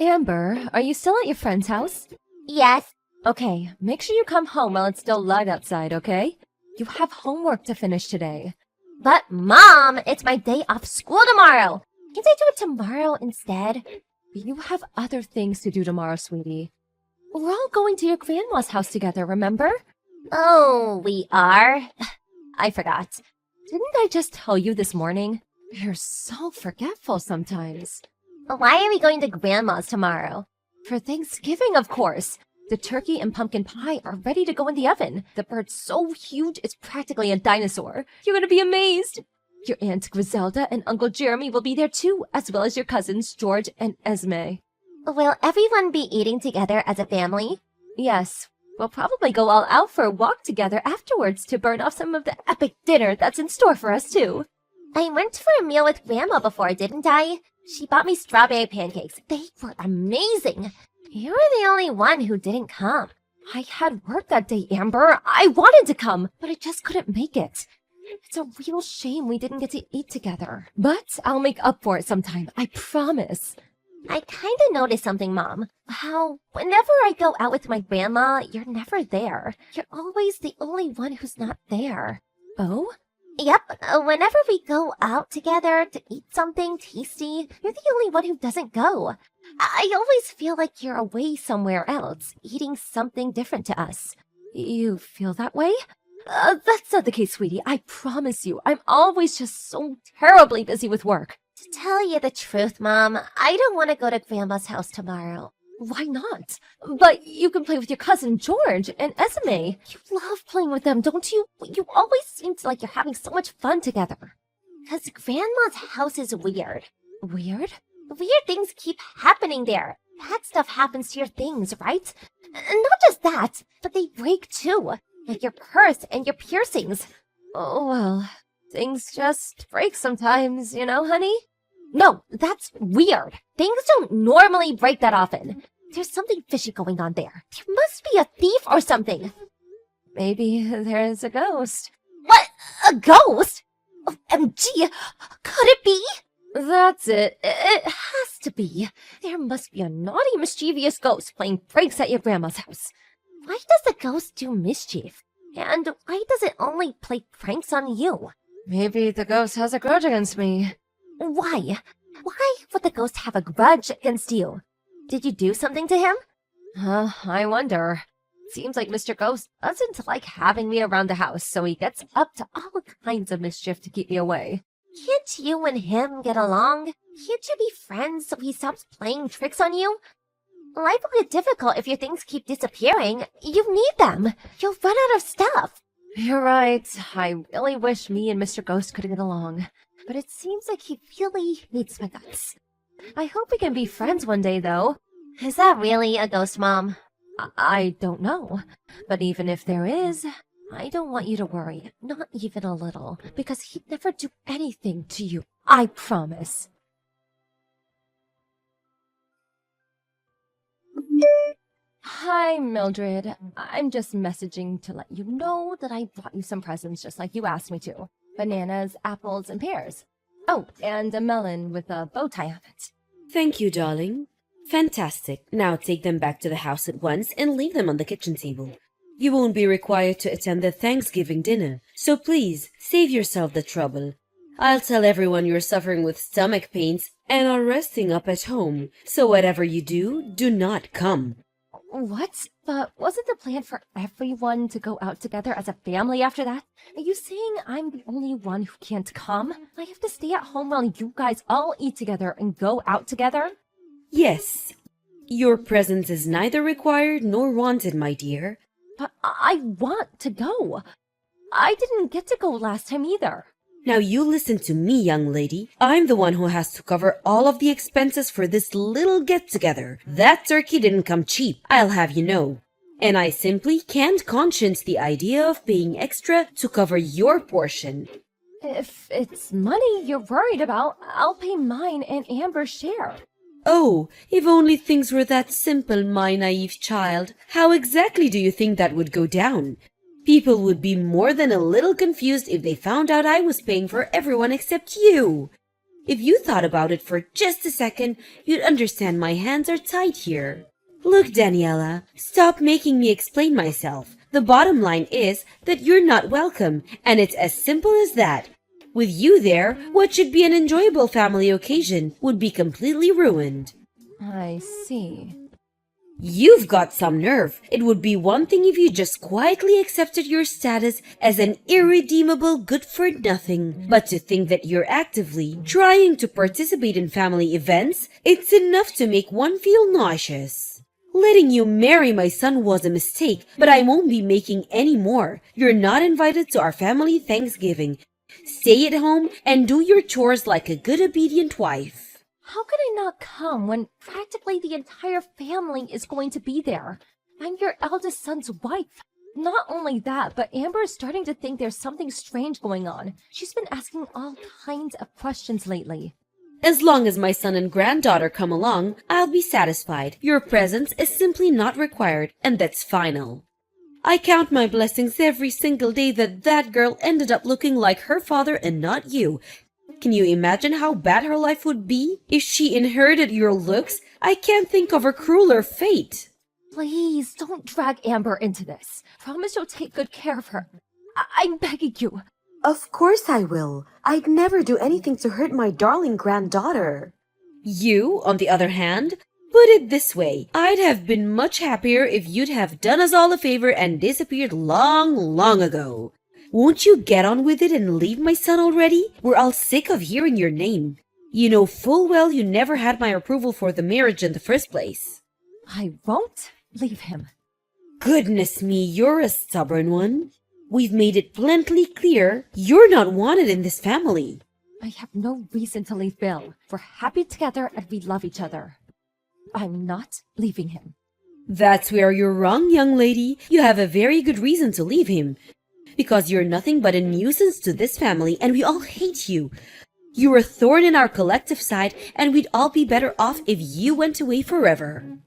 Amber, are you still at your friend's house? Yes. Okay, make sure you come home while it's still light outside, okay? You have homework to finish today. But, Mom, it's my day off school tomorrow. Can't I do it tomorrow instead? You have other things to do tomorrow, sweetie. We're all going to your grandma's house together, remember? Oh, we are? I forgot. Didn't I just tell you this morning? You're so forgetful sometimes. Why are we going to Grandma's tomorrow? For Thanksgiving, of course. The turkey and pumpkin pie are ready to go in the oven. The bird's so huge, it's practically a dinosaur. You're gonna be amazed. Your Aunt Griselda and Uncle Jeremy will be there too, as well as your cousins George and Esme. Will everyone be eating together as a family? Yes. We'll probably go all out for a walk together afterwards to burn off some of the epic dinner that's in store for us too. I went for a meal with Grandma before, didn't I? She bought me strawberry pancakes. They were amazing. You were the only one who didn't come. I had work that day, Amber. I wanted to come, but I just couldn't make it. It's a real shame we didn't get to eat together. But I'll make up for it sometime, I promise. I kinda noticed something, Mom. How, whenever I go out with my grandma, you're never there. You're always the only one who's not there. Oh? Yep, whenever we go out together to eat something tasty, you're the only one who doesn't go. I always feel like you're away somewhere else, eating something different to us. You feel that way? That's not the case, sweetie. I promise you. I'm always just so terribly busy with work. To tell you the truth, Mom, I don't want to go to Grandma's house tomorrow. Why not? But you can play with your cousin George and Esme. You love playing with them, don't you? You always seem like you're having so much fun together. 'Cause Grandma's house is weird. Weird? Weird things keep happening there. Bad stuff happens to your things, right? Not just that, but they break too. Like your purse and your piercings. Oh, well, things just break sometimes, you know, honey? No, that's weird. Things don't normally break that often. There's something fishy going on there. There must be a thief or something. Maybe there's a ghost. What? A ghost? OMG! Could it be? That's it. It has to be. There must be a naughty, mischievous ghost playing pranks at your grandma's house. Why does the ghost do mischief? And why does it only play pranks on you? Maybe the ghost has a grudge against me. Why? Why would the ghost have a grudge against you? Did you do something to him? I wonder. Seems like Mr. Ghost doesn't like having me around the house, so he gets up to all kinds of mischief to keep me away. Can't you and him get along? Can't you be friends so he stops playing tricks on you? Life will get difficult if your things keep disappearing. You need them. You'll run out of stuff. You're right. I really wish me and Mr. Ghost could get along. But it seems like he really hates my guts. I hope we can be friends one day, though. Is that really a ghost, Mom? I don't know. But even if there is, I don't want you to worry. Not even a little. Because he'd never do anything to you. I promise. Hi, Mildred. I'm just messaging to let you know that I brought you some presents just like you asked me to. Bananas, apples, and pears. Oh, and a melon with a bow tie on it. Thank you, darling. Fantastic. Now take them back to the house at once and leave them on the kitchen table. You won't be required to attend the Thanksgiving dinner, so please save yourself the trouble. I'll tell everyone you're suffering with stomach pains and are resting up at home, so whatever you do, do not come. What? But wasn't the plan for everyone to go out together as a family after that? Are you saying I'm the only one who can't come? I have to stay at home while you guys all eat together and go out together? Yes. Your presence is neither required nor wanted, my dear. But I want to go. I didn't get to go last time either. Now you listen to me, young lady. I'm the one who has to cover all of the expenses for this little get-together. That turkey didn't come cheap, I'll have you know. And I simply can't conscience the idea of paying extra to cover your portion. If it's money you're worried about, I'll pay mine and Amber's share. Oh, if only things were that simple, my naive child. How exactly do you think that would go down? People would be more than a little confused if they found out I was paying for everyone except you. If you thought about it for just a second, you'd understand my hands are tied here. Look, Daniela, stop making me explain myself. The bottom line is that you're not welcome, and it's as simple as that. With you there, what should be an enjoyable family occasion would be completely ruined. I see. You've got some nerve. It would be one thing if you just quietly accepted your status as an irredeemable good-for-nothing. But to think that you're actively trying to participate in family events, it's enough to make one feel nauseous. Letting you marry my son was a mistake, but I won't be making any more. You're not invited to our family Thanksgiving. Stay at home and do your chores like a good obedient wife. How could I not come when practically the entire family is going to be there? I'm your eldest son's wife. Not only that, but Amber is starting to think there's something strange going on. She's been asking all kinds of questions lately. As long as my son and granddaughter come along, I'll be satisfied. Your presence is simply not required, and that's final. I count my blessings every single day that that girl ended up looking like her father and not you. Can you imagine how bad her life would be if she inherited your looks? I can't think of a crueler fate. Please, don't drag Amber into this. Promise you'll take good care of her. I'm begging you. Of course I will. I'd never do anything to hurt my darling granddaughter. You, on the other hand, put it this way. I'd have been much happier if you'd have done us all a favor and disappeared long, long ago. Won't you get on with it and leave my son already? We're all sick of hearing your name. You know full well you never had my approval for the marriage in the first place. I won't leave him. Goodness me, you're a stubborn one. We've made it bluntly clear you're not wanted in this family. I have no reason to leave Bill. We're happy together and we love each other. I'm not leaving him. That's where you're wrong, young lady. You have a very good reason to leave him. Because you're nothing but a nuisance to this family and we all hate you. You're a thorn in our collective side and we'd all be better off if you went away forever.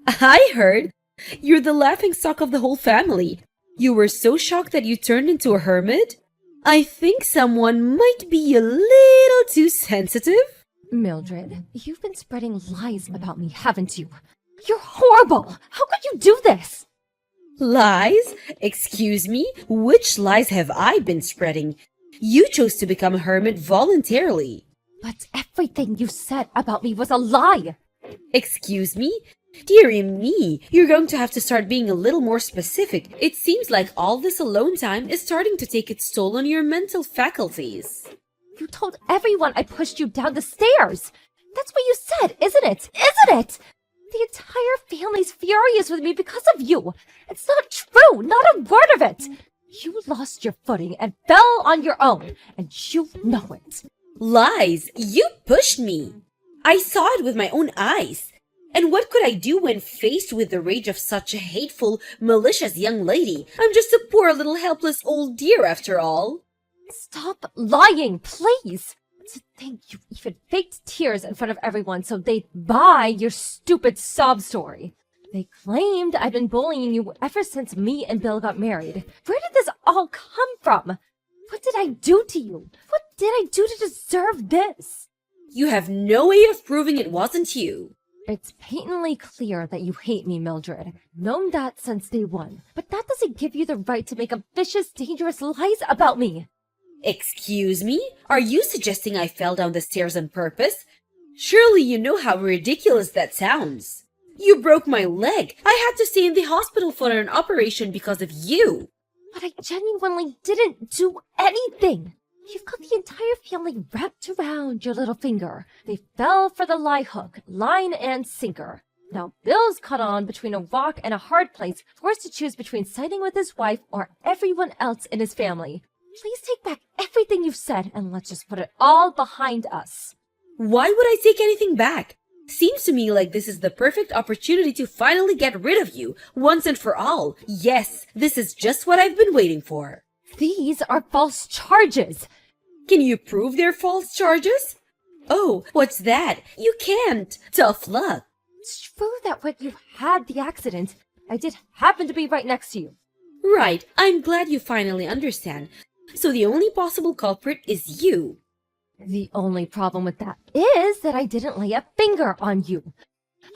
I heard you're the laughingstock of the whole family. You were so shocked that you turned into a hermit? I think someone might be a little too sensitive. Mildred, you've been spreading lies about me, haven't you? You're horrible! How could you do this? Lies? Excuse me? Which lies have I been spreading? You chose to become a hermit voluntarily. But everything you said about me was a lie! Excuse me? Dearie me, you're going to have to start being a little more specific. It seems like all this alone time is starting to take its toll on your mental faculties. You told everyone I pushed you down the stairs! That's what you said, isn't it? Isn't it? The entire family's furious with me because of you. It's not true, not a word of it. You lost your footing and fell on your own, and you know it. Lies! You pushed me! I saw it with my own eyes. And what could I do when faced with the rage of such a hateful, malicious young lady? I'm just a poor little helpless old dear after all. Stop lying, please! To think you even faked tears in front of everyone so they'd buy your stupid sob story. They claimed I'd been bullying you ever since me and Bill got married. Where did this all come from? What did I do to you? What did I do to deserve this? You have no way of proving it wasn't you. It's patently clear that you hate me, Mildred. Known that since day one. But that doesn't give you the right to make up vicious, dangerous lies about me. Excuse me? Are you suggesting I fell down the stairs on purpose? Surely you know how ridiculous that sounds. You broke my leg. I had to stay in the hospital for an operation because of you. But I genuinely didn't do anything. You've got the entire family wrapped around your little finger. They fell for the lie hook, line and sinker. Now Bill's caught on between a rock and a hard place, forced to choose between siding with his wife or everyone else in his family. Please take back everything you've said and let's just put it all behind us. Why would I take anything back? Seems to me like this is the perfect opportunity to finally get rid of you, once and for all. Yes, this is just what I've been waiting for. These are false charges. Can you prove they're false charges? Oh, what's that? You can't. Tough luck. It's true that when you had the accident, I did happen to be right next to you. Right, I'm glad you finally understand. So the only possible culprit is you. The only problem with that is that I didn't lay a finger on you.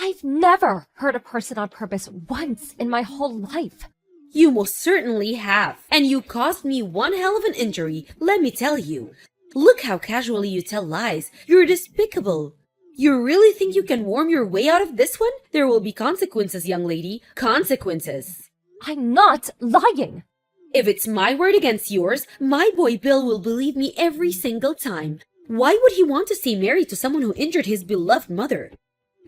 I've never hurt a person on purpose once in my whole life. You most certainly have. And you caused me one hell of an injury, let me tell you. Look how casually you tell lies. You're despicable. You really think you can worm your way out of this one? There will be consequences, young lady. Consequences. I'm not lying. If it's my word against yours, my boy Bill will believe me every single time. Why would he want to stay married to someone who injured his beloved mother?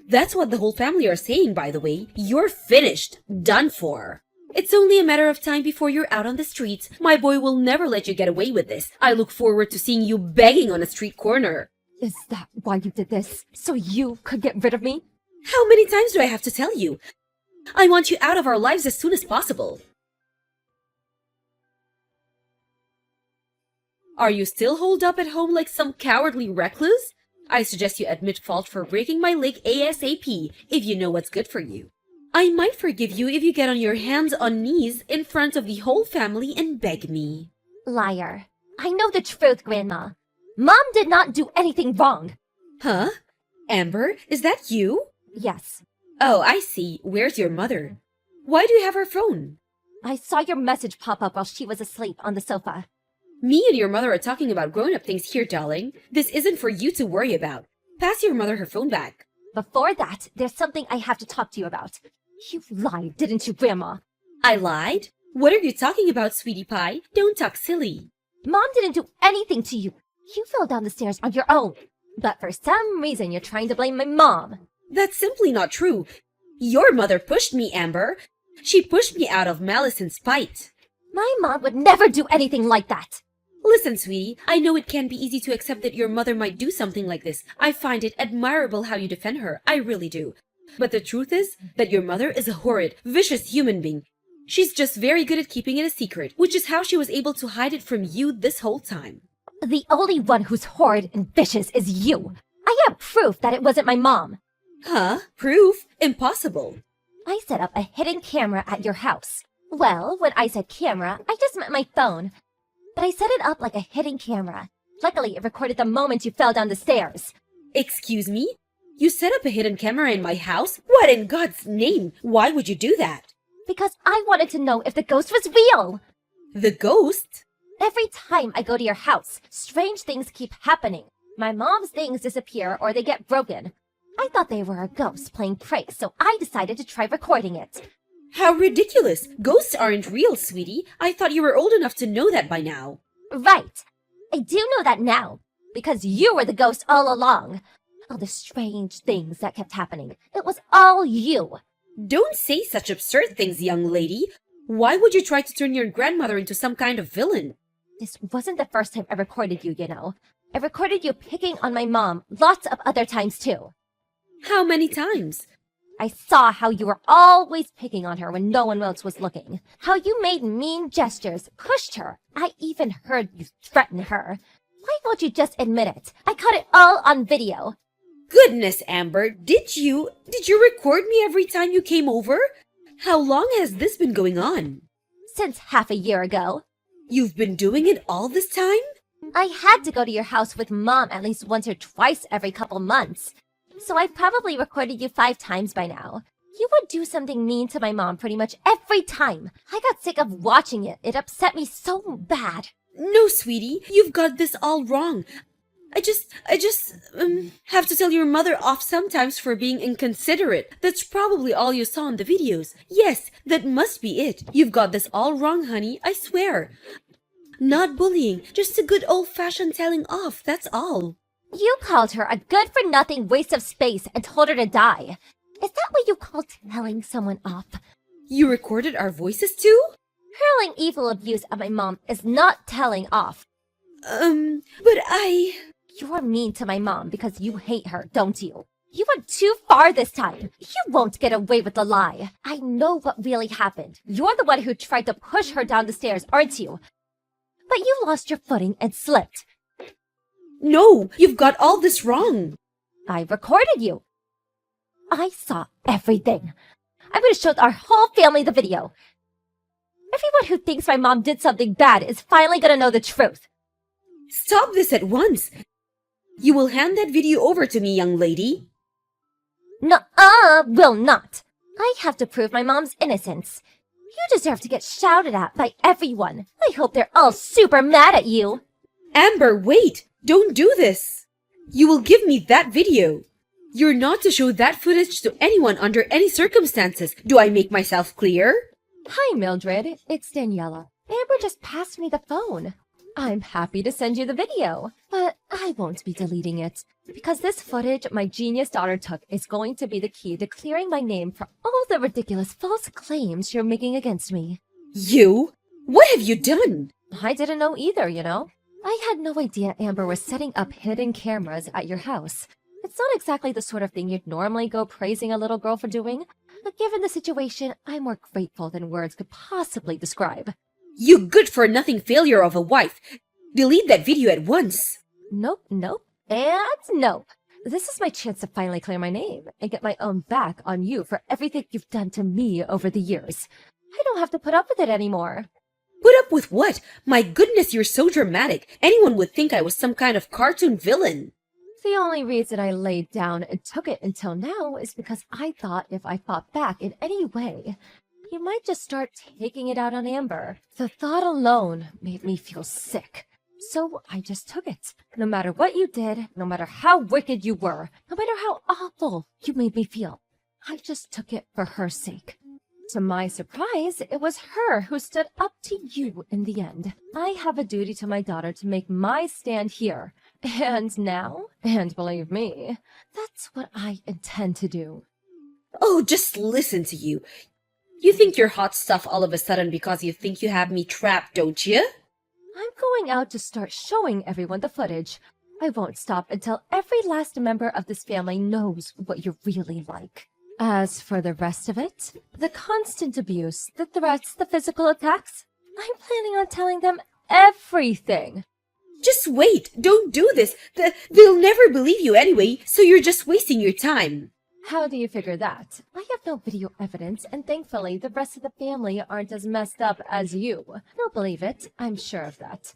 That's what the whole family are saying, by the way. You're finished. Done for. It's only a matter of time before you're out on the streets. My boy will never let you get away with this. I look forward to seeing you begging on a street corner. Is that why you did this? So you could get rid of me? How many times do I have to tell you? I want you out of our lives as soon as possible. Are you still holed up at home like some cowardly recluse? I suggest you admit fault for breaking my leg ASAP, if you know what's good for you. I might forgive you if you get on your hands on knees in front of the whole family and beg me. Liar. I know the truth, Grandma. Mom did not do anything wrong. Huh? Amber, is that you? Yes. Oh, I see. Where's your mother? Why do you have her phone? I saw your message pop up while she was asleep on the sofa. Me and your mother are talking about grown-up things here, darling. This isn't for you to worry about. Pass your mother her phone back. Before that, there's something I have to talk to you about. You lied, didn't you, Grandma? I lied? What are you talking about, sweetie pie? Don't talk silly. Mom didn't do anything to you. You fell down the stairs on your own. But for some reason, you're trying to blame my mom. That's simply not true. Your mother pushed me, Amber. She pushed me out of malice and spite. My mom would never do anything like that. Listen, sweetie, I know it can be easy to accept that your mother might do something like this. I find it admirable how you defend her. I really do. But the truth is that your mother is a horrid, vicious human being. She's just very good at keeping it a secret, which is how she was able to hide it from you this whole time. The only one who's horrid and vicious is you. I have proof that it wasn't my mom. Huh? Proof? Impossible. I set up a hidden camera at your house. Well, when I said camera, I just meant my phone. But I set it up like a hidden camera. Luckily, it recorded the moment you fell down the stairs. Excuse me? You set up a hidden camera in my house? What in God's name? Why would you do that? Because I wanted to know if the ghost was real. The ghost? Every time I go to your house, strange things keep happening. My mom's things disappear or they get broken. I thought they were a ghost playing pranks, so I decided to try recording it. How ridiculous! Ghosts aren't real, sweetie. I thought you were old enough to know that by now. Right. I do know that now, because you were the ghost all along. All the strange things that kept happening. It was all you. Don't say such absurd things, young lady. Why would you try to turn your grandmother into some kind of villain? This wasn't the first time I recorded you, you know. I recorded you picking on my mom lots of other times too. How many times? I saw how you were always picking on her when no one else was looking. How you made mean gestures, pushed her. I even heard you threaten her. Why won't you just admit it? I caught it all on video. Goodness, Amber, did you record me every time you came over? How long has this been going on? Since half a year ago. You've been doing it all this time? I had to go to your house with Mom at least once or twice every couple months. So I've probably recorded you 5 times by now. You would do something mean to my mom pretty much every time. I got sick of watching it. It upset me so bad. No, sweetie, you've got this all wrong. I just have to tell your mother off sometimes for being inconsiderate. That's probably all you saw in the videos. Yes, that must be it. You've got this all wrong, honey, I swear. Not bullying, just a good old-fashioned telling off, that's all. You called her a good-for-nothing waste of space and told her to die. Is that what you call telling someone off? You recorded our voices too? Hurling evil abuse at my mom is not telling off. But You're mean to my mom because you hate her, don't you? You went too far this time. You won't get away with the lie. I know what really happened. You're the one who tried to push her down the stairs, aren't you? But you lost your footing and slipped. No, you've got all this wrong. I recorded you. I saw everything. I'm going to show our whole family the video. Everyone who thinks my mom did something bad is finally gonna know the truth. Stop this at once. You will hand that video over to me, young lady. Will not. I have to prove my mom's innocence. You deserve to get shouted at by everyone. I hope they're all super mad at you. Amber, wait! Don't do this! You will give me that video. You're not to show that footage to anyone under any circumstances. Do I make myself clear? Hi, Mildred. It's Daniela. Amber just passed me the phone. I'm happy to send you the video, but I won't be deleting it. Because this footage my genius daughter took is going to be the key to clearing my name for all the ridiculous false claims you're making against me. You? What have you done? I didn't know either, you know? I had no idea Amber was setting up hidden cameras at your house. It's not exactly the sort of thing you'd normally go praising a little girl for doing, but given the situation, I'm more grateful than words could possibly describe. You good-for-nothing failure of a wife! Delete that video at once! Nope, and nope. This is my chance to finally clear my name and get my own back on you for everything you've done to me over the years. I don't have to put up with it anymore. Put up with what? My goodness, you're so dramatic. Anyone would think I was some kind of cartoon villain. The only reason I laid down and took it until now is because I thought if I fought back in any way, you might just start taking it out on Amber. The thought alone made me feel sick. So I just took it. No matter what you did, no matter how wicked you were, no matter how awful you made me feel, I just took it for her sake. To my surprise, it was her who stood up to you in the end. I have a duty to my daughter to make my stand here. And now, and believe me, that's what I intend to do. Oh, just listen to you. You think you're hot stuff all of a sudden because you think you have me trapped, don't you? I'm going out to start showing everyone the footage. I won't stop until every last member of this family knows what you're really like. As for the rest of it, the constant abuse, the threats, the physical attacks, I'm planning on telling them everything. Just wait. Don't do this. They'll never believe you anyway, so you're just wasting your time. How do you figure that? I have no video evidence, and thankfully the rest of the family aren't as messed up as you. They'll believe it, I'm sure of that.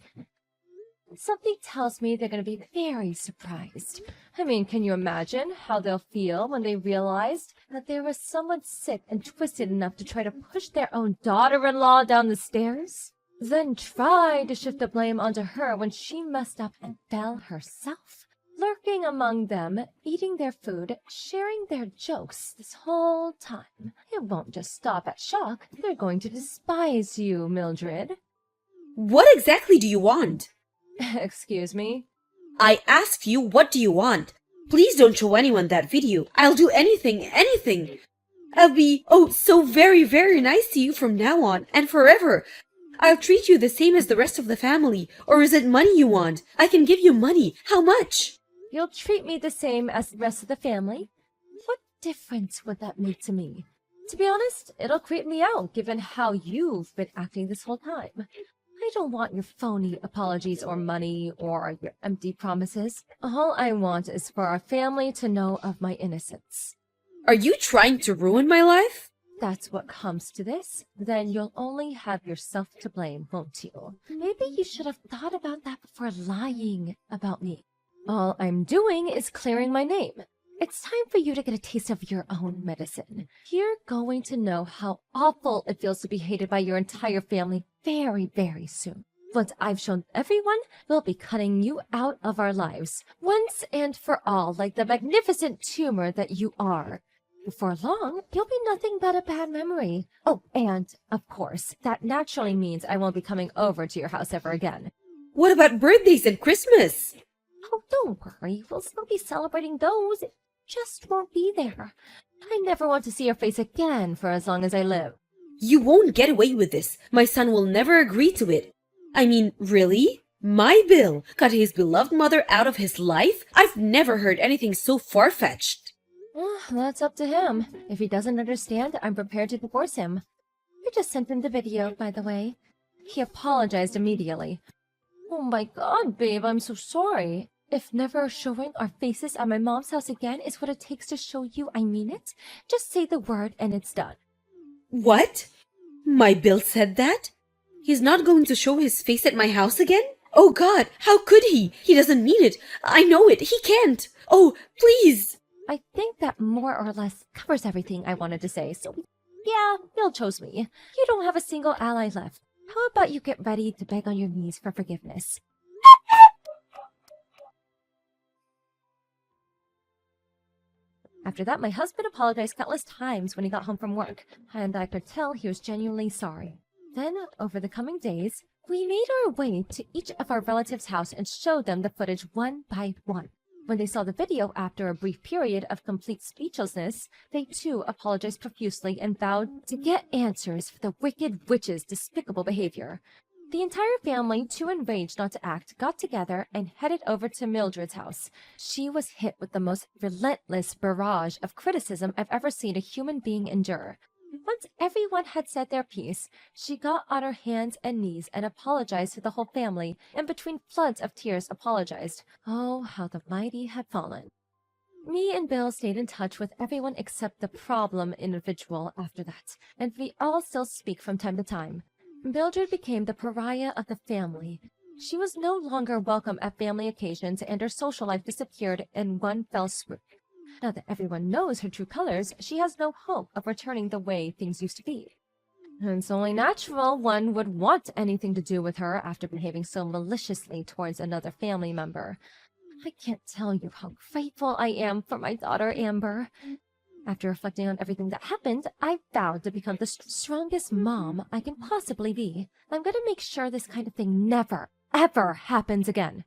Something tells me they're going to be very surprised. I mean, can you imagine how they'll feel when they realized that there was someone sick and twisted enough to try to push their own daughter-in-law down the stairs? Then try to shift the blame onto her when she messed up and fell herself. Lurking among them, eating their food, sharing their jokes this whole time. It won't just stop at shock. They're going to despise you, Mildred. What exactly do you want? Excuse me? I asked you, what do you want? Please don't show anyone that video. I'll do anything. I'll be, so very, very nice to you from now on and forever. I'll treat you the same as the rest of the family. Or is it money you want? I can give you money. How much? You'll treat me the same as the rest of the family? What difference would that make to me? To be honest, it'll creep me out given how you've been acting this whole time. I don't want your phony apologies or money or your empty promises. All I want is for our family to know of my innocence. Are you trying to ruin my life? That's what comes to this, then you'll only have yourself to blame, won't you? Maybe you should have thought about that before lying about me. All I'm doing is clearing my name. It's time for you to get a taste of your own medicine. You're going to know how awful it feels to be hated by your entire family very, very soon. Once I've shown everyone, we'll be cutting you out of our lives, once and for all, like the magnificent tumor that you are. Before long, you'll be nothing but a bad memory. Oh, and, of course, that naturally means I won't be coming over to your house ever again. What about birthdays and Christmas? Oh, don't worry. We'll still be celebrating those. It just won't be there. I never want to see your face again for as long as I live. You won't get away with this. My son will never agree to it. I mean, really? My Bill cut his beloved mother out of his life? I've never heard anything so far-fetched. That's up to him. If he doesn't understand, I'm prepared to divorce him. I just sent him the video, by the way. He apologized immediately. Oh my god, babe, I'm so sorry. If never showing our faces at my mom's house again is what it takes to show you I mean it, just say the word and it's done. What? My Bill said that? He's not going to show his face at my house again? Oh God, how could he? He doesn't mean it. I know it. He can't. Oh, please. I think that more or less covers everything I wanted to say, so yeah, Bill chose me. You don't have a single ally left. How about you get ready to beg on your knees for forgiveness? After that, my husband apologized countless times when he got home from work, and I could tell he was genuinely sorry. Then, over the coming days, we made our way to each of our relatives' house and showed them the footage one by one. When they saw the video after a brief period of complete speechlessness, they too apologized profusely and vowed to get answers for the wicked witch's despicable behavior. The entire family, too enraged not to act, got together and headed over to Mildred's house. She was hit with the most relentless barrage of criticism I've ever seen a human being endure. Once everyone had said their piece, she got on her hands and knees and apologized to the whole family, and between floods of tears apologized. Oh, how the mighty had fallen. Me and Bill stayed in touch with everyone except the problem individual after that, and we all still speak from time to time. Mildred became the pariah of the family. She was no longer welcome at family occasions, and her social life disappeared in one fell swoop. Now that everyone knows her true colors, she has no hope of returning the way things used to be. And it's only natural one would want anything to do with her after behaving so maliciously towards another family member. I can't tell you how grateful I am for my daughter, Amber. After reflecting on everything that happened, I vowed to become the strongest mom I can possibly be. I'm going to make sure this kind of thing never, ever happens again.